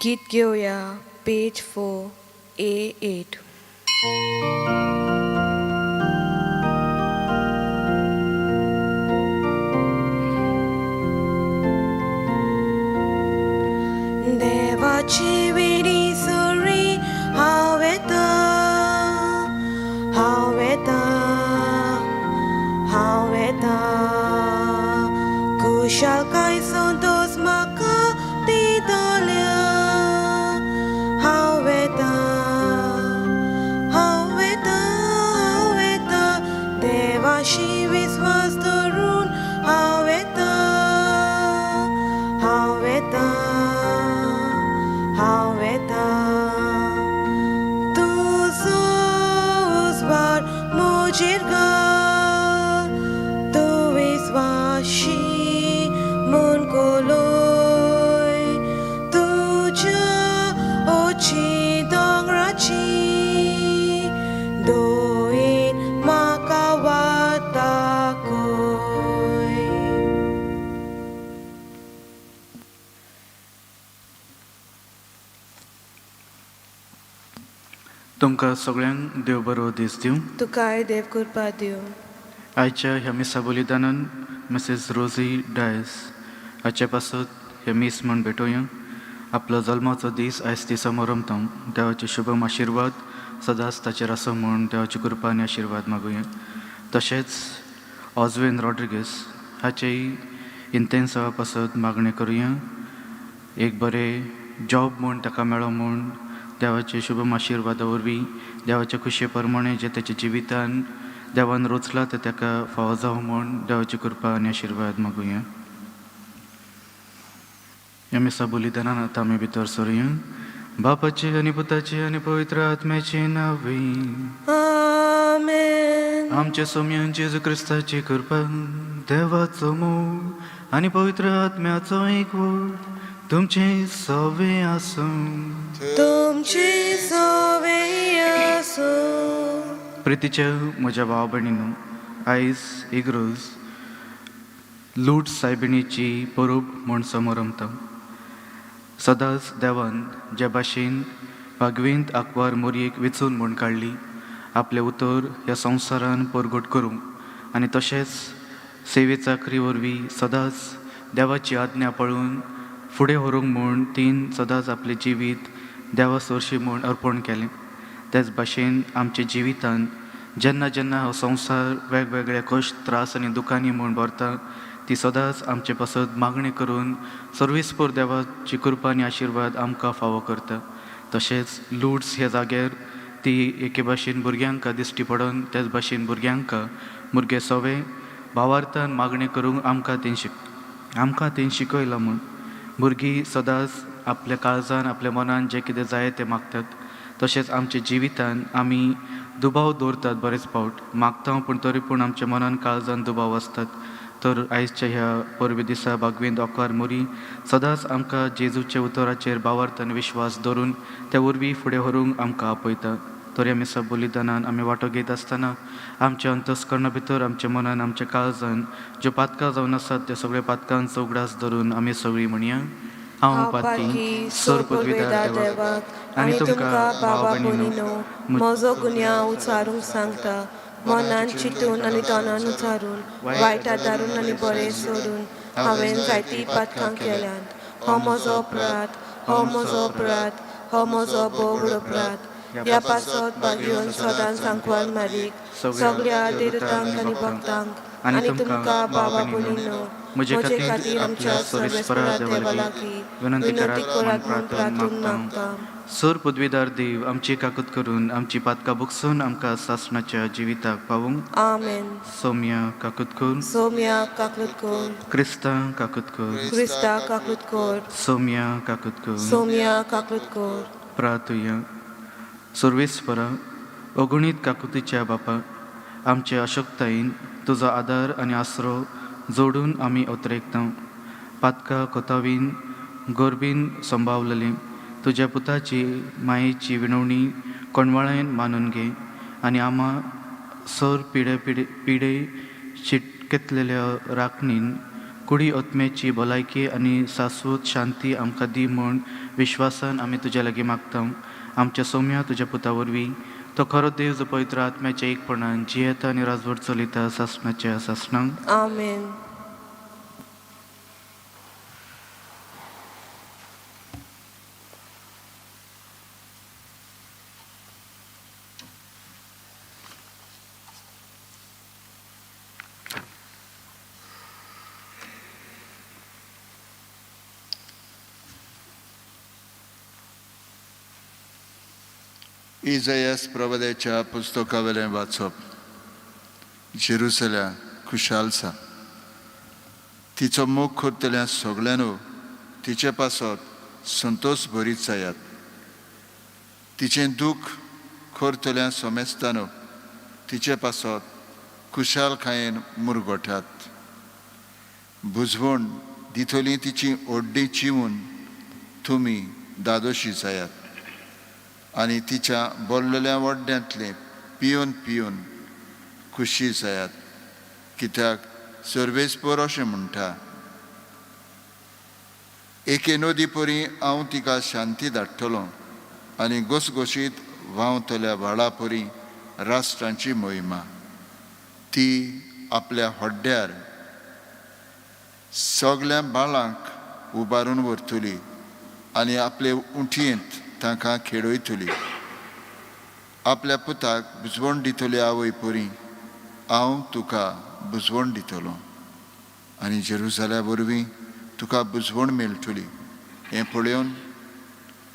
गीत घेऊया page 4 A8. देवाची विडी सुरी हांव येता कुशालकाय संतोष म्हाका दितल्या हांव येता देवाशी विश्वास धरून हांव येता तुजो उजवाड म्हजेर घाल तूं विश्वासी म्हूण कोलोय तुज्या ओची दोंगराची दोयेन म्हाका वाट दाखय. तुमकां सगळ्यांक देव बरो दीस दिवं. तुकाय देव कृपा दिवं. आयच्या ह्या मिसा बलिदानान मिसेस रोजी डायस हाचे पासत हे मीस म्हण भेटोया. आपलो जल्माचो दीस आयज ती समोर रमता. देवाचे शुभम आशिर्वाद सदांच ताचेर आसो म्हूण देवाची कृपा आनी आशिर्वाद मागुया. तशेंच ऑजवेन रॉड्रिगीस हाचेय इंतेन्सा पासत मागणी करुया. एक बरें जॉब म्हूण ताका मेळो म्हूण देवाचे शुभम आशिर्वादा वरवीं देवाच्या खुशये प्रमाणे जे ताच्या जिवितान देवान रोचला ते ताका फावो जावं म्हूण देवाची कृपा आनी आशिर्वाद मागुया. ह्या मिसा बलिदानान आतां आमी भितर सरुया. बापाचे आनी पुताचे आनी पवित्र आत्म्याचे नांवे आमेन. आमचे सोम्य जेजू क्रिस्ताची कृपा देवाचो मोग आनी पवित्र आत्म्याचो एकवट तुमचे सवे आसूं. तुमची सवे आसूं. प्रितीच्या म्हज्या भाव भयणीनो, आयज इग्रोज लूट सायबिणीची परब म्हूण समोर रमता. सदांच देवान जे भाशेन भागवींत आंकवार मोरयेक वेचून म्हूण काडली आपले उतर ह्या संवसारान परगट करूंक आनी तशेंच सेवे चाकरी वरवीं सदांच देवाची आज्ञा पळोवन फुडें व्हरूंक म्हूण तीन सदांच आपलें जिवीत देवा सरशी म्हूण अर्पण केलें. तेच भाशेन आमच्या जिवितान जेन्ना जेन्ना हो संवसार वेगवेगळे कश्ट त्रास आनी दुखांनी म्हूण भरता ती सदांच आमचे पासत मागणी करून सर्विस्पर देवाची कृपा आनी आशिर्वाद आमकां फावो करता. तशेंच लूड्स ह्या जाग्यार ती एके भाशेन भुरग्यांक दिश्टी पडोन तेच भाशेन भुरगे सवे भावार्थान मागणी करूंक आमकां तें शिकयलां म्हूण भुरगीं सदांच आपल्या काळजान आपल्या मनान जें कितें जाय तें मागतात. तशेंच आमच्या जिवितान आमी दुबाव दवरतात बरेच फावट मागता पूण तरी पूण आमच्या मनान काळजान दुबाव आसतात. तर आयजच्या ह्या परबे दिसा भागवींत आंकवार मोरी सदांच आमकां जेजूच्या उतराचेर भावार्थान विश्वास दवरून त्या वरवीं फुडें व्हरूंक आमकां आपयता. तर ह्या मिसा बलिदानान आमी वांटो घेत आसतना आमच्या अंतस्करणा भितर आमच्या मनान आमच्या काळजान ज्यो पातकां जावन आसात त्या सगळ्या पातकांचो उगडास धरून आमी सगळीं म्हणया. हांव पातकी सर पदवीदार देवाक आनी तुमकां भाव भयणीनो म्हजो गुन्यांव उचारूंक सांगता. मनान चिंतून आनी तोंडान उचारून वायटा दारून आनी बरें सोडून हांवें जायतीं पातकां केल्यात. हो म्हजो अपराध हो म्हजो बोगड अपराध. ह्या पासत भागयोन सदांच आंकवार मारीक सगळ्या देवतांक आनी भक्तांक आनी तुमकां बाबा भयणीनो म्हजे खातीर आमच्या सर्वेस्परा देवा लागीं विनंती करात म्हूण प्रार्थून मागता. सर पदवीदार देव आमची काकूत करून आमची पातकां बुकसून आमकां सासणाच्या जिविताक पावूंक. आमेन. सौम्या काकूत कर. सौम्या काकूत कर. क्रिस्तां काकूत कर. क्रिस्ता काकूत कर. सौम्या काकूत कर. सौम्या काकूत कर. प्रार्थुया. सर्वेस्परा अगणीत काकुतीच्या बापा आमच्या अशक्तायेन तुजो आदार आनी आसरो जोडून आमी अवतरेकता. पातकां कोतावीन गोरबीन संभावलेली तुज्या पुताची मायेची विणवणी कोणवाळेन मानून घे आनी आम्हा सर पिढे चिटकेतलेल्या राखणीन कुडी आत्म्याची भलायकी आनी शाश्वत शांती आमकां दी म्हूण विश्वासान आमी तुज्या लागीं मागता. आमच्या सौम्या तुज्या पुता वरवीं तो खरो देव जो पवित्र आत्म्याच्या एकपणान जियेता आनी राजवट चलयता सासणाच्या सासणांक. आमेन. इजायास प्रवाद्याच्या पुस्तकावेलें वाचप. जेरुसल्या खुशालसा, तिचो मोग करतल्या सगळ्यांनो तिचे पासत संतोष भरीत जायात. तिचें दूख करतल्या सोमेस्तानो तिचे पासत खुशालकायेन मुरगोठात. बुजवण दितली तिची ओड्डी चिवून तुमी दादोशी जायात आनी तिच्या बोल्लेल्या वड्ड्यांतले पिवन पिवन खुशी जायात. कित्याक सर्वेस्पर अशें म्हणटा, एके नदी परी हांव तिका शांती धाडटलों आनी घसघशीत व्हांवतल्या व्हाळा परी राष्ट्रांची मोहिमा. ती आपल्या होड्ड्यार सगळ्या बाळांक उबारून व्हरतली आनी आपले उंटयेंत तांकां खेडयतली. आपल्या पुताक बुजवण दितली आवय परी हांव तुका बुजवण दितलो आनी जेरुसल्या वरवीं तुका बुजवण मेळटली. हें पळोवन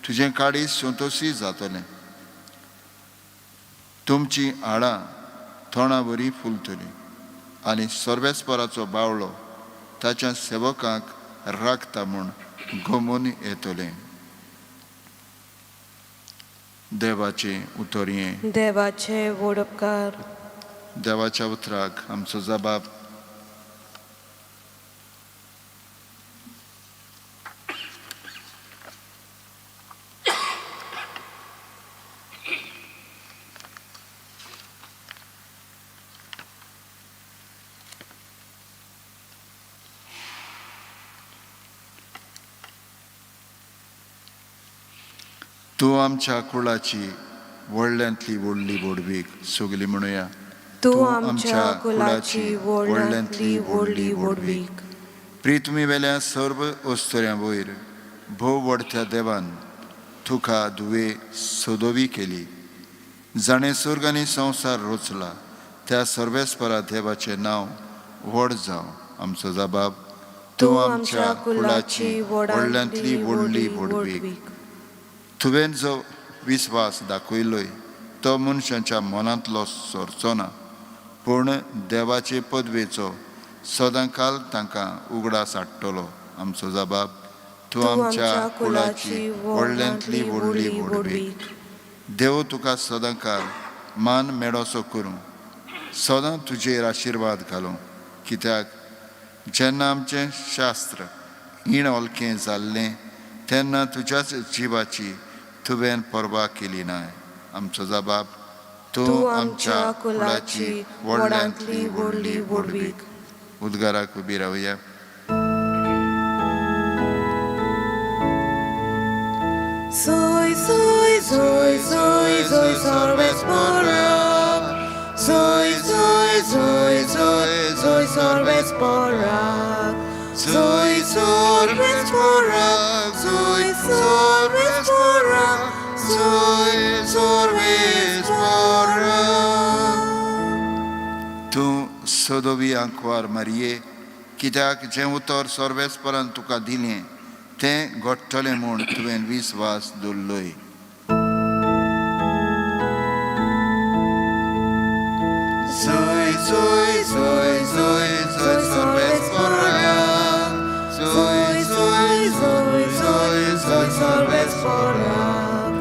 तुजें काळीज संतोशी जातलें. तुमची हाडां तोंडां बरी फुलतली आनी सर्वेस्पराचो बावळो ताच्या सेवकांक राखता म्हूण घुमून येतलें. देवाचे उतोरये. देवाचे व्हड उपकार. देवाच्या उतराक आमचो जबाब. तूं आमच्या कुळाची व्हडल्यांतली व्हडली व्हडवीक सगली म्हणुया. तूं आमच्या कुळाची व्हडल्यांतली व्हडली व्हडवीक. प्रितमी वेल्या सर्व ओस्तऱ्यां वयर भोव व्हडत्या देवान तुका दुवे सोदोवी केली. जाणें सर्ग आनी संवसार रचला त्या सर्वेस्परा देवाचें नांव व्हड जावं. आमचो जबाब. तूं आमच्या कुळाची व्हडल्यांतली व्हडली व्हडवीक. तुवें जो विस्वास दाखयलोय तो मनशांच्या मनांतलो सरचो ना, पूण देवाचे पदवेचो सदांकाल तांकां उगडास हाडटलो. आमचो जबाब. तूं आमच्या कुळाची व्हडल्यांतली व्हडली व्हडवीक. देव तुका सदांकाल मान मेळोसो करूं, सदां तुजेर आशिर्वाद घालूं. कित्याक जेन्ना आमचें शास्त्र हीण ओलकें जाल्लें तेन्ना तुज्याच जिवाची तुवें पर्वा केली नाय. आमचो जबाब. तूं आमच्या कुळाची व्हडल्यांतली व्हडली व्हडवीक. उद्गाराक उबी रावया. Soy, soy, soy, soy, soy Sorbesporak. Soy, soy, soy, soy, soy Sorbesporak. Soy Sorbesporak. Soy Sorbesporak. Soy Sorbesporak. तूं सोदोवी आंकवार मारये, कित्याक जें उतर सर्वेस्परान तुका दिलें तें घडटलें म्हूण तुवें विस्वास दवरलोय. Soy, soy, soy, soy, soy Sorbesporak. Soy, soy, soy, soy, soy Sorbesporak.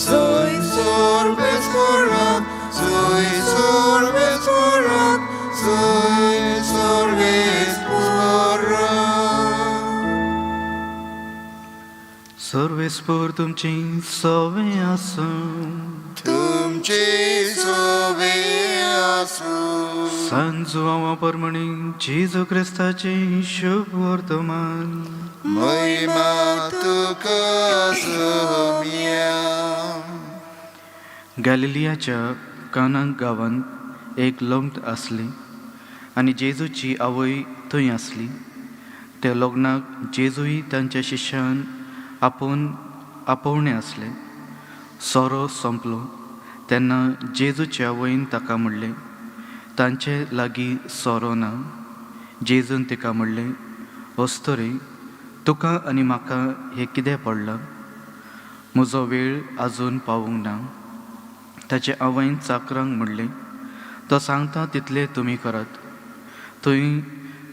Soy Sorbesporak. Soy Sorbesporak. Soy Sorbesporak. सर्वेस्पर तुमची सवें आसूं. तुमची सोवे आसूं. सांजुवा परमणी जेजू क्रिस्ताचे शुभ वर्तमान मोहिमा तुका सोमिया. गॅलिलियाच्या काना गांवांत एक लग्न असले आनी जेजूची आवय थंय आसली. त्या लग्नाक जेजूय तांच्या शिश्यान आपोवणे असले. सोरो संपलो तेन्ना जेजूच्या आवयन ताका म्हणलें, तांचे लागीं सोरो ना. जेजून तिका म्हणलें, अस्तोरे, तुका आनी म्हाका हें कितें पडलां? म्हजो वेळ आजून पावूंक ना. ताचे आवयन चाकरांक म्हणलें, तो सांगता तितलें तुमी करात. थंय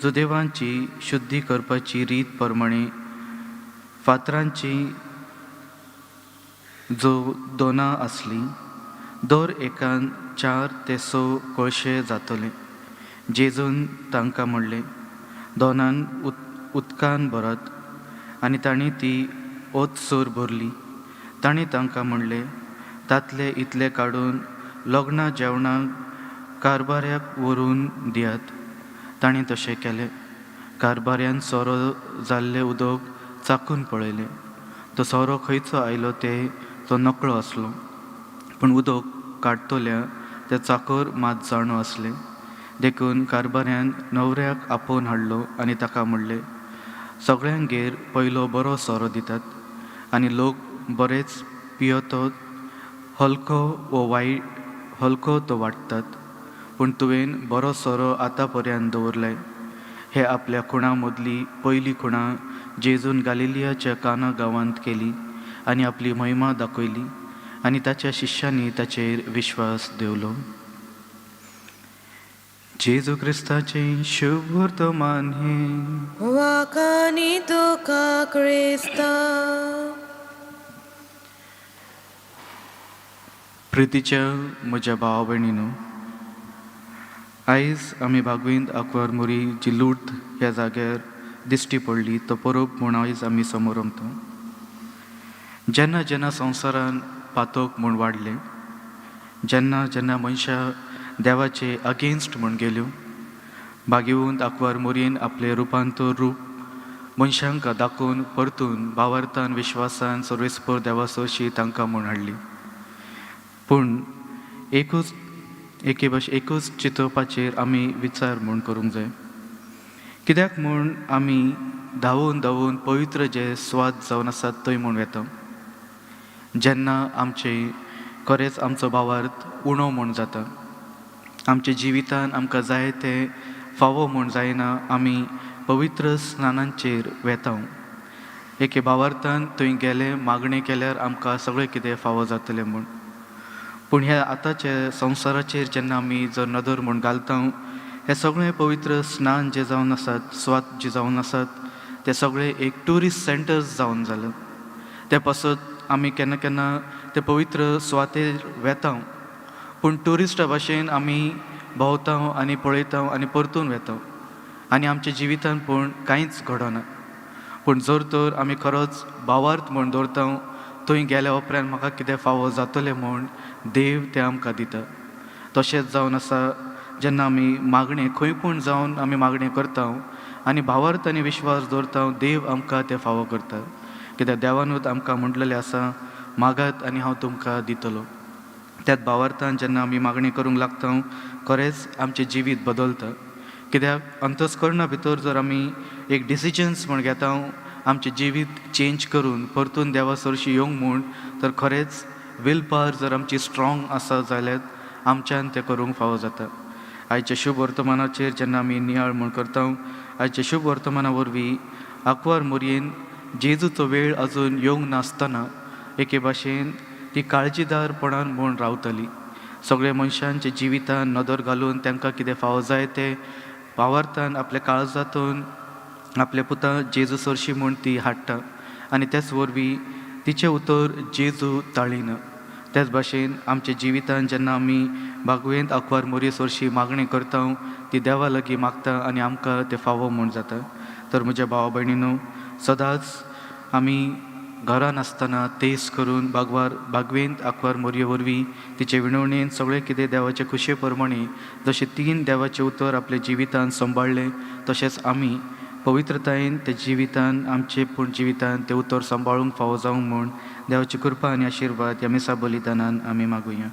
जुदेवांची शुद्धी करपाची रीत प्रमाणे फातरांची दोना आसली. दर एकान 4 ते 6 कळशे जातले. जेजून तांकां म्हणलें, दोनान उदकान भरात. आनी तांणी ती ओतसूर भरली. तांणी तांकां म्हणलें, तातले इतले काडून लग्ना जेवणाक कारबाऱ्याक व्हरून दियात. तांणी तशें केलें. कारबाऱ्यान सोरो जाल्लें उदक चाखून पळयलें. तो सोरो खंयचो आयलो तो नकळो आसलो, पूण उदक काडटल्या ते चाकर मात जाणो आसले. देखून कारबाऱ्यान न्हवऱ्याक आपोवन हाडलो आनी ताका म्हणलें, सगळ्यांगेर पयलो बरो सोरो दितात आनी लोक बरेच पियेतत. हलको तो वाडटात, पूण तुवें बरो सोरो आतां पर्यंत दवरलाय. हे आपल्या खुणां मदली पयली खुणां जेजून गॅलिलियाच्या काना गांवांत केली आनी आपली महिमा दाखयली आनी ताच्या शिश्यांनी ताचेर विश्वास दवरलो. जेजू क्रिस्ताचे शुभ वर्तमान हे वाकानी तुका क्रिस्ता. प्रितीच्या म्हज्या भावा भयणीनो, आयज आमी भागवींत आंकवार मोरी जी लूट ह्या जाग्यार दिश्टी पडली तो परब म्हूण आयज आमी समोर रमता. जेन्ना जेन्ना संवसारान पातोक म्हूण वाडलें, जेन्ना जेन्ना मनशां देवाचे अगेन्स्ट म्हूण गेल्यो, भागिवूंत आंकवार मोरयेन आपलें रुपांतर रूप मनशांक दाखोवन परतून भावार्थान विश्वासान सर्वेस्पर देवा सरशी तांकां म्हूण हाडली. पूण एकूच चिंतोवपाचेर आमी विचार म्हूण करूंक जाय. कित्याक म्हूण आमी धांवून धांवून पवित्र जे स्वाद जावन आसात थंय म्हूण वेता. जेन्ना खरेंच आमचो भावार्थ उणो म्हूण जाता, आमच्या जिवितान आमकां जाय ते फावो म्हूण जायना, आमी पवित्र स्नानांचेर वेता. एके भावार्थान थंय गेले मागणें केल्यार आमकां सगळें कितें फावो जातलें म्हूण. पूण ह्या आतांच्या संवसाराचेर जेन्ना आमी जर नदर म्हूण घालता, हे सगळें पवित्र स्नान जे जावन आसात, स्वात जे जावन आसात, ते सगळे एक ट्युरिस्ट सेंटर्स जावन जाले. ते पासत आमी केन्ना केन्ना ते पवित्र स्वातेर वेता, पूण ट्युरिस्टा भाशेन आमी भोंवता आनी पळयता आनी परतून वेता आनी आमच्या जिवितान पूण कांयच घडना. पूण जर तर आमी खरोच भावार्थ म्हूण दवरता, थंय गेल्या उपरांत म्हाका कितें फावो जातलें म्हूण देव तें आमकां दिता. तशेंच जावन आसा जेन्ना आमी मागणें खंय पूण जावन आमी मागणें करता आनी भावार्थ आनी विश्वास दवरता, देव आमकां तें फावो करता. कित्याक देवानूच आमकां म्हटलेलें आसा, मागात आनी हांव तुमकां दितलो. त्याच भावार्थान जेन्ना आमी मागणी करूंक लागता, खरेंच आमचें जिवीत बदलता. कित्याक अंतस्करणा भितर जर आमी एक डिसिजन्स म्हूण घेता, आमचें जिवीत चेंज करून परतून देवा सरशी येवंक म्हूण, तर खरेंच वील पावर जर आमची स्ट्रॉंग आसा जाल्यार आमच्यान तें करूंक फावो जाता. आयच्या शुभ वर्तमानाचेर जेन्ना आमी नियाळ म्हूण करता, आयच्या शुभ वर्तमाना वरवीं आंकवार मोरयेन जेजूचो वेळ आजून येवंक नासतना एके भाशेन ती काळजीदारपणान म्हूण रावतली. सगळे मनशांच्या जिवितान नदर घालून तांकां कितें फावो जाय ते भावार्थान आपल्या काळजांतून आपल्या पुता जेजू सरशी म्हूण ती हाडटा आनी त्याच वरवीं तिचें उतर जेजू ताळिना. त्याच भाशेन आमच्या जिवितान जेन्ना आमी भागवेंत आंकवार मोरये सरशी मागणी करता, ती देवा लागीं मागता आनी आमकां तें फावो म्हूण जाता. तर म्हज्या भावा भयणीनो, सदांच आमी घरान आसतना तेस करून बागवेंत आंकवार मोरये वरवीं तिचे विणवणेन सगळें कितें देवाचे खुशे प्रमाणे जशें 3 देवाचें उतर आपल्या जिवितांत सांबाळलें तशेंच आमी पवित्रतायेन ते जिवितान आमचे पूण जिवितान तें उतर सांबाळूंक फावो जावंक म्हूण देवाची कृपा आनी आशिर्वाद ह्या मिसा बलिदानान आमी मागुया.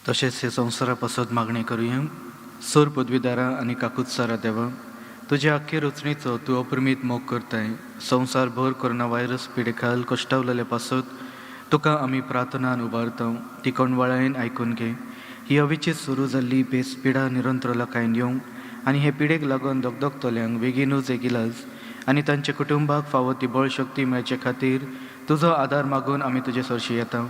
तशेंच हे संवसारा पासत मागणी करुया. सर पदवीदारा आनी काकुत्सारा देवा, तुज्या आख्खे रचणेचो तूं अप्रमीत मोग करताय. संवसारभर कोरोना व्हायरस पिडेखाल कश्टावलेले पासत तुका आमी प्रार्थनान उबारता. ती कणवाळायेन आयकून घे. ही अविचीत सुरू जाल्ली पिडा निरंतर लोकांक येवंक आनी हे पिडेक लागून दगदगतल्यांक बेगीनूच एक इलाज आनी तांच्या कुटुंबाक फावो ती बळशक्ती मेळचे खातीर तुजो आदार मागून आमी तुजे सरशी येता.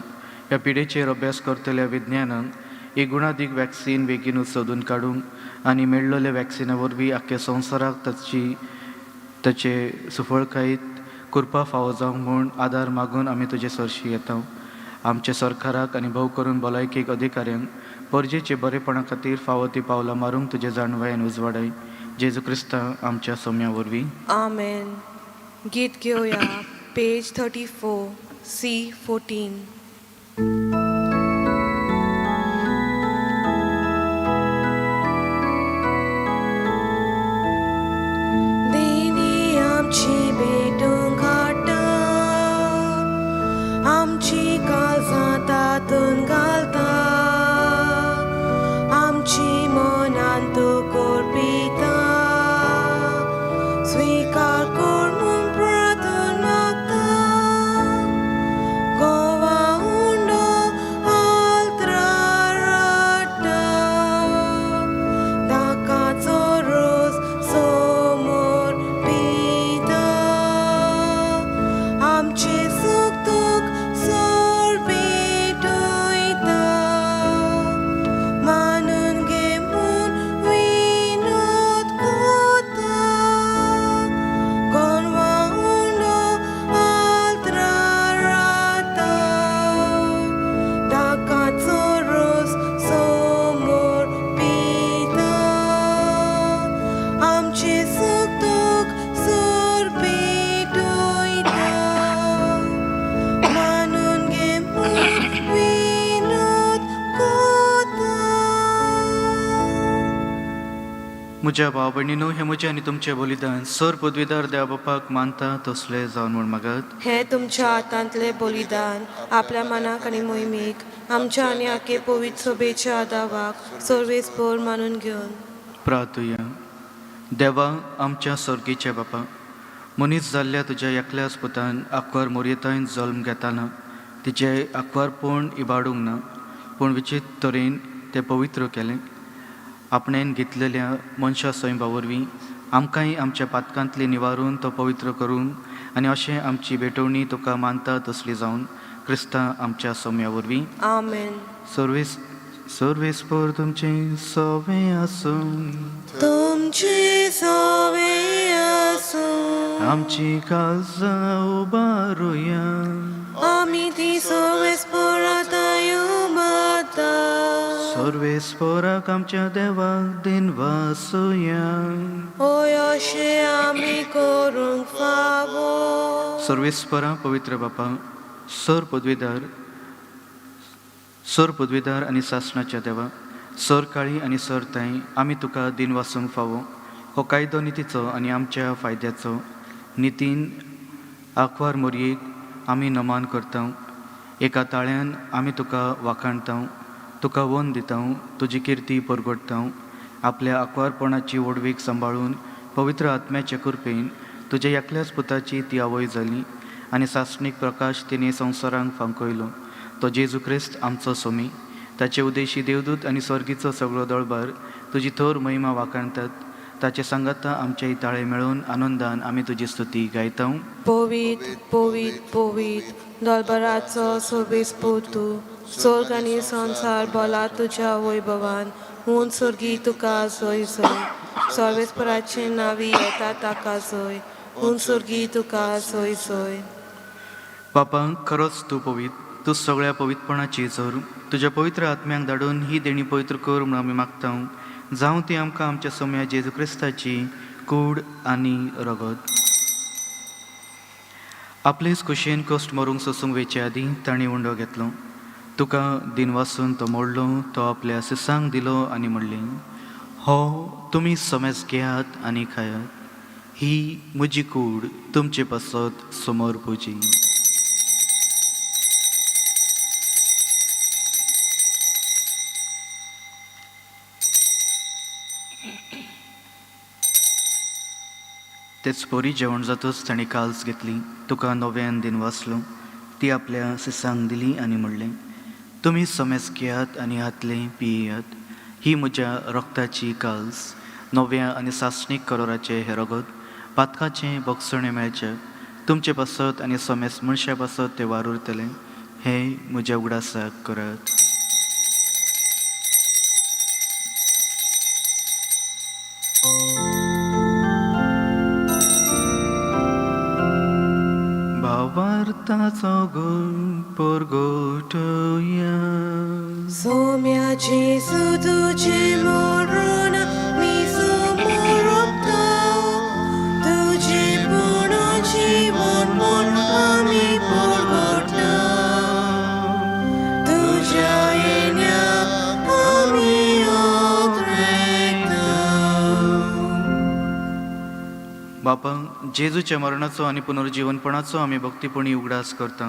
ह्या पिडेचेर अभ्यास करतल्या विज्ञानाक एक गुणादीक वॅक्सीन बेगीनूच सोदून काडूंक आनी मेळ्ळल्या वॅक्सिना वरवीं आख्ख्या संवसाराक ताचे सुफळकायेत करपा फावो जावंक म्हूण आदार मागून आमी तुजे सरशी येता. आमच्या सरकाराक आनी भोव करून भलायकेक अधिकाऱ्यांक परजेचे बरेपणा खातीर फावो ती पावलां मारूंक तुजे जाणवायेन उजवाडाय. जेजू क्रिस्ता आमच्या सोम्या वरवीं. आमेन. गीत घेवया पेज 34 C14. आमची काळजां तातून घालता, आमची मनान तूं कोरपिता. स्विकार कर म्हूण प्रार्थना मागता. गोवा उंडो आल्त्रार रडटा, दाकाचो रोस समोर पिता. आमचे सुख दूख सोर भेटयता, मानून घे म्हूण विनोद कोता. गोरवां उंडो आल्त्रार रडटा, दाकाचो रोस समोर पिता. आमचे सुख दूख सोर भेटयता, मानून घे म्हूण विनोद कोता. म्हज्या भाव भयणीनो, हे म्हजें आनी तुमचें बलिदान सर पदवीदार देवा बापाक मानता तसलें जावन म्हूण मागात. हे तुमच्या हातांतले बलिदान आपल्या मनाक आनी मोहिमेक आमच्या आनी आखे पवित्र सभेच्या आदावाक सर्वेस्पर मानून घेवन प्रार्थुया. देवा आमच्या सर्गीच्या बापा, मनीस जाल्ल्या तुज्या एकल्याच पुतान आंकवार मोरयेतान जल्म घेताना तिचे आंकवारपण इबाडूंक ना, पूण विचित्र तरेन तें पवित्र केलें. आपणेन घेतलेल्या मनशा सैमा वरवीं आमकांय आमच्या पातकांतली निवारून तो पवित्र करूंक आनी अशें आमची भेटवणी तुका मानता तसली जावन क्रिस्ता आमच्या सोम्या वरवीं. आमेन. सर्वेस्पर तुमचे सवे आसूं, तुमचे सवे आसूं, आमची काळजां उबारुया. आमी ती सर्वेस्परांत उबारता. सर्वेस्पराक आमच्या देवाक दिन वासुया. ओय अशें आमी करूंक फावो. सर्वेस्परा पवित्र बापा, सर पदवीदार आनी सासणाच्या देवा, सर काळी आनी सर ताई आमी तुका दिन वासूंक फावो. हो कायदो नितीचो आनी आमच्या फायद्याचो नितीन आंकवार मोरयेक आमी नमान करता. एका ताळ्यान आमी तुका वाखाणता, तुका वन दिता, तुजी किर्ती परगडता. आपल्या आंकवारपणाची ओडवीक सांबाळून पवित्र आत्म्याच्या कृपेन तुज्या एकल्याच पुताची ती आवय जाली आनी सासणीक प्रकाश तिणे संवसारांक फांकयलो. तो जेजू क्रिस्त आमचो सोमी, ताचे उदेशी देवदूत आनी स्वर्गीचो सगळो दळबार तुजी थोर महिमा वाखाणतात. ताचे सांगाता आमचेय ताळे मेळून आनंदान आमी तुजी स्तुती गायता. पवित्र पवित्र पवित्र दळबराचो सर्वेस्पर तूं, स्वर्ग आनी संसार बोला तुज्या वैभवान. हून सर्गी तुका जय जय, सर्वेस्पराचे नावी येता ताका जय. हून सर्गी तुका जय जय. बापा खरोच तूं पवित्र, तूं सगळ्या पवित्रपणाची जोर. तुज्या पवित्र आत्म्याक धाडून ही देणी पवित्र कर म्हूण आमी मागता. जावं ती आमकां आमच्या सोम्या जेजू क्रिस्ताची कूड आनी रगत. आपलेच कुशेन कश्ट मरूंक सोसूंक वेचे आदीं ताणें उंडो घेतलो. तुका दिन वासून तो मोडलो, तो आपल्या सिसांक दिलो आनी म्हणलें, हो तुमी समेज घेयात आनी खायात. ही म्हजी कूड तुमचे पासत समोर पुजी. तेच पोरी जेवण जातच ताणें काल्स घेतली, तुका नव्यान दिन वाचलो, ती आपल्या सिसांक दिली आनी म्हणलें, तुमी समेज घेयात आनी हातलें पियेयात. ही म्हज्या रक्ताची काल्स, नव्या आनी सासणीक करोराचें हें रगत, पातकाचें बोगसणें मेळचें तुमचे पासत आनी समेज मनशा पासत तें वार उरतलें. हें म्हज्या उगडासाक करात. भावार्थाचो परगोटया. सोम्या जेजू तुझे मरण मी समोर तुझे पूर्ण जीवन म्हूण आमी परगटा. तुज्या येण्याक आमी ओगळटा. बापा जेजूच्या मरणाचो आनी पुनर्जीवनपणाचो आमी भक्तीपणी उगडास करता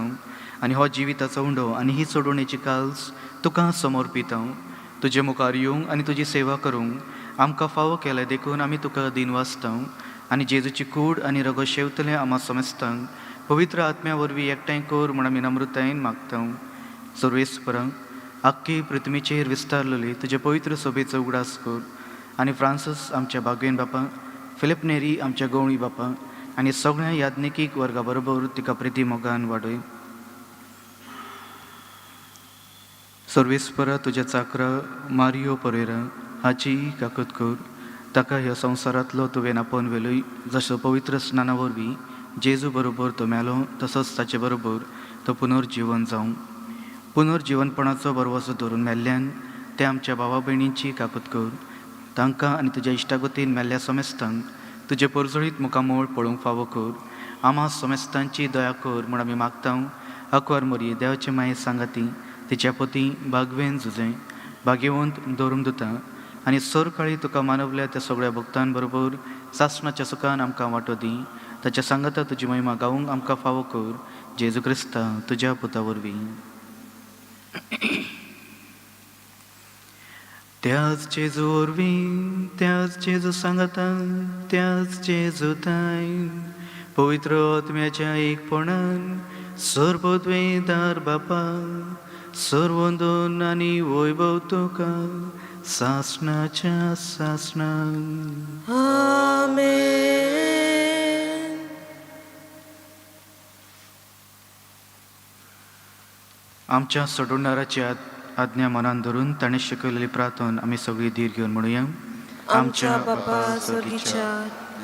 आनी हो जिविताचो उंडो आनी ही सोडवणेची काल्स तुका समोर पिता. तुजे मुखार येवंक आनी तुजी सेवा करूंक आमकां फावो केले देखून आमी तुका दिन वाचता आनी जेजूची कूड आनी रगत शेवतले आमा समेस्तांक पवित्र आत्म्या वरवीं एकठांय कर म्हूण आमी नम्रतायेन मागता. सर्वेस्परा आख्खी पृथ्वीचेर विस्तारलेली तुजे पवित्र सभेचो उगडास कर आनी फ्रांसीस आमच्या बागवेन बापा, फिलिप नेरी आमच्या गवळी बापा आनी सगळ्या याज्ञिकीक वर्गा बरोबर तिका प्रिती मोगान वाडय. सर्वेस्परा तुज्या चाकरा मारियो परेरा हाची काकत कर. ताका ह्या संवसारांतलो तुवें आपोवन वेलोय, जसो पवित्र स्नाना वरवीं जेजू बरोबर तो मेलो तसोच ताचे बरोबर तो पुनर्जीवन जावं. पुनर्जीवनपणाचो बरवसो धरून मेल्ल्यान ते आमच्या भावा भयणींची काकत कर. तांकां आनी तुज्या इश्टागतीन मेल्ल्या समेस्तांक तुजे परजळीत मुखामोळ पळोवंक फावो कर. आमा समेस्तांची दया कर म्हूण आमी मागता. आंकवार मरी देवाचे माये सांगाती, तिच्या पती बागवेन झुजें, भाग्यवंत धरून दिता आनी सर काळी तुका मानवल्या त्या सगळ्या भक्तां बरोबर सासणाच्या सुखान आमकां वांटो दी. ताच्या सांगाता तुजी महिमा गावंक आमकां फावो कर. जेजू क्रिस्ता तुज्या पुता वरवीं. त्याच जेजू वरवीं, त्याच जेजू सांगाता, त्याच जेजू ताय पवित्र आत्म्याच्या एकपणान सर्वोद्वेदार बापा, सर्वोंदोन आनी वैभव तुका सासणाच्या सासणाक. आमेन. आमच्या सोडवणाराची आज्ञा मनान धरून ताणें शिकयलेली प्रार्थना आमी सगळीं धीर घेवन म्हणुया. आमच्या बापा स्वर्गीच्या,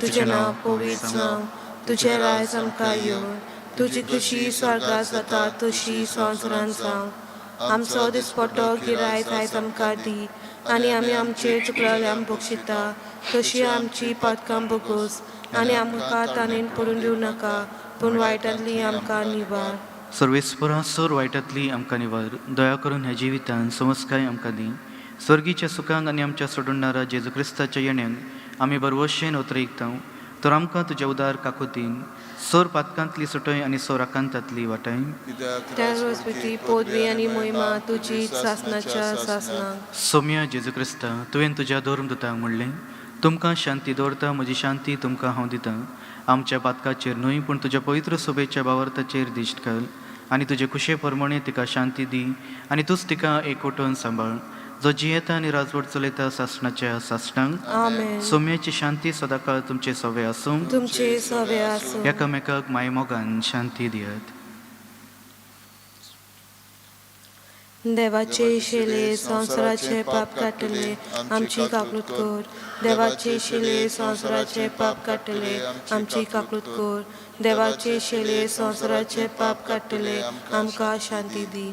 तुजें नांव पवित्र जावं, तुजें रायज आमकां येवं, तुजी खुशी स्वर्गांत जाता तशी संवसारांत जावं. आमचो दिसपट्टो गिरायक आयज आमकां दी आनी आमी आमचेर चुकलाल्यांक बक्षिता तशी आमची पातकां बगोस आनी आमकां ताणेन पडून दिवं नाका, पूण वायटांतली आमकां निवार. सर्वेस्परा सर वायटांतली आमकां निवार. दया करून ह्या जिवितान समजकाय आमकां दी. स्वर्गीच्या सुखांक आनी आमच्या सोडणारा जेजू क्रिस्ताच्या येण्याक आमी बरवशेन उतरयता. तर आमकां तुज्या उदार काकुतीन सर पातकांतली सुटय आनी सर आकांतांतली वाटाय. त्या रोजपती पदवी आनी महिमा तुजी सासणाच्या सासणाक. सोम्या जेजू क्रिस्ता, तुवें तुज्या धर्मदूतांक म्हणलें, तुमकां शांती दवरता, म्हजी शांती तुमकां हांव दितां. आमच्या पातकाचेर न्हय पूण तुज्या पवित्र सोबेच्या भावार्थाचेर दिश्ट घाल आनी तुजे कुशे प्रमाणे तिका शांती दी आनी तूंच तिका एकवटून सांबाळ. जो जियेता आनी राजवट चलयता सासणाच्या सासणाक. आमेन. सोम्याची शांती सदाकाळ तुमचे सवे आसूं. तुमचे सवे आसूं. एकामेकाक मायमोगान शांती दियात. देवाचे शेले संसाराचे पाप काटले आमची काकूत कर. देवाचे शेले संसाराचे पाप काटले आमची काकूत कर. देवाचे शेले संसाराचे पाप काटले आमकां शांती दी.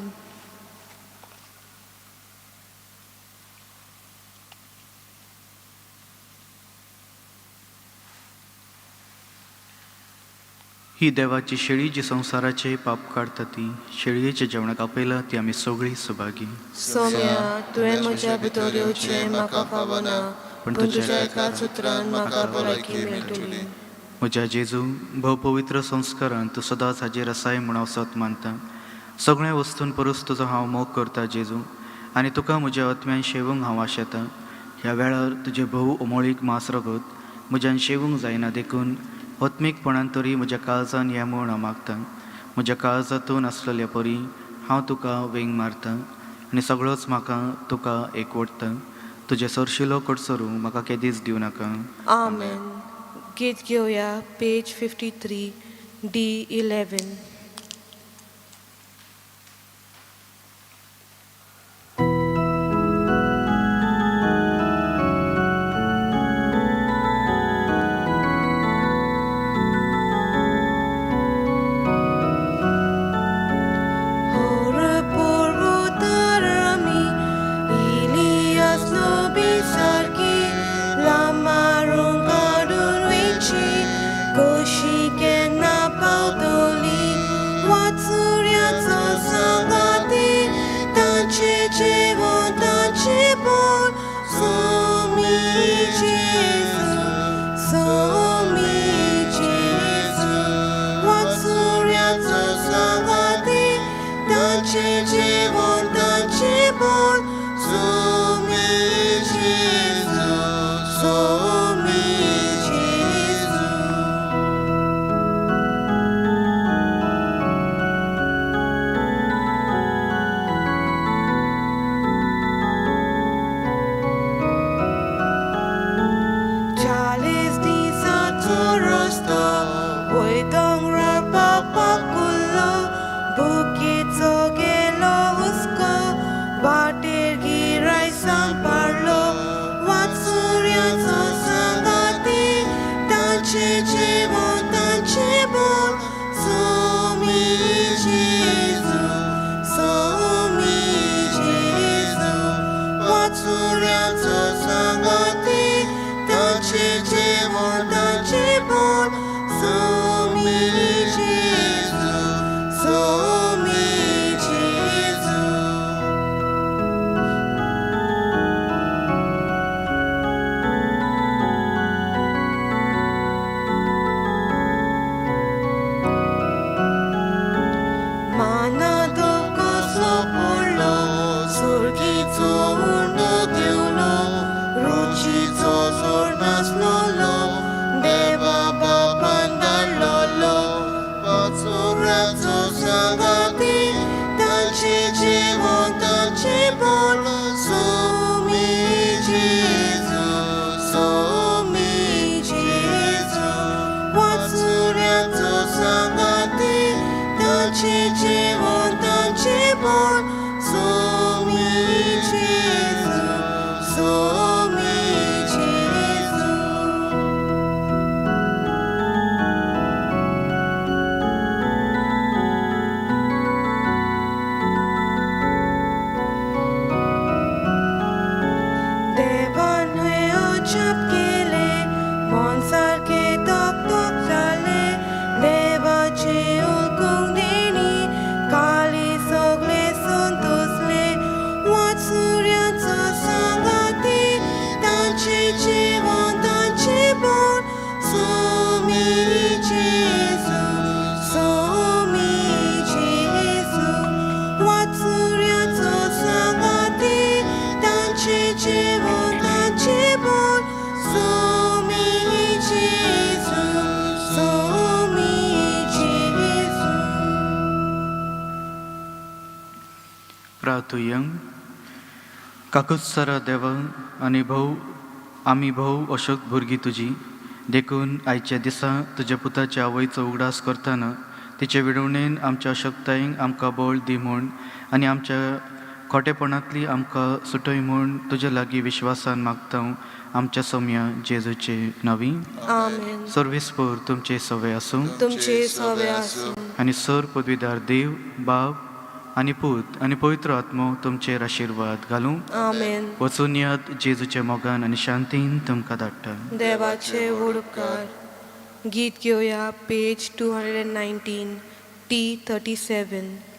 ही देवाची शेळी जी संसाराचे पाप काढता ती शेळयेच्या जेवणाक आपयला ती आमी सगळी सुभागी. सौम्या तुवें म्हज्या भितर येवचें म्हाका फावना पण तुज्या एकाच उतरान म्हाका भलायकी मेळटली. म्हज्या जेजू भव पवित्र संस्कारान तूं सदांच हाजेर आसाय म्हूण हांव सत मानता. सगळ्या वस्तून परस तुजो हांव मोग करता जेजू आनी तुका म्हज्या आत्म्यान शेवूंक हांव आशेतां. ह्या वेळार तुजे भोव अमोळीक मास रगत म्हज्यान शेवूंक जायना देखून आत्मीकपणान तरी म्हज्या काळजान ये म्हूण हांव मागतां. म्हज्या काळजांतून आसलेल्या परी हांव तुका वेंग मारतां आनी सगळोच म्हाका तुका एकवटता. तुजे सरशिलो कडसरू म्हाका केदीच दिवं नाका. आमेन. गीत घेवया पेज 53 D11. प्रार्थुयं. काकुत्सरा देवा आनी आमी भोव अशोक भुरगीं तुजी देखून आयच्या दिसा तुज्या पुताच्या आवयचो उगडास करतना तिचे विडवणेन आमच्या अशक्तायेक आमकां बळ दी म्हूण आनी आमच्या खोटेपणांतली आमकां सुटय म्हूण तुजे लागीं विश्वासान मागता आमच्या सौम्या जेजूचे नवी आमेन. सर्वेस्पर तुमचे सवय आसूं तुमचे सवे आसूं आनी सर पदवीदार देव बाब आनी पूत आनी पवित्र आत्मो तुमचेर आशिर्वाद घालूं आमेन. वचून याद जेजूच्या मोगान आनी शांतीन तुमकां धाडटा. देवाचे उपकार. गीत घेवया पेज 219 T37.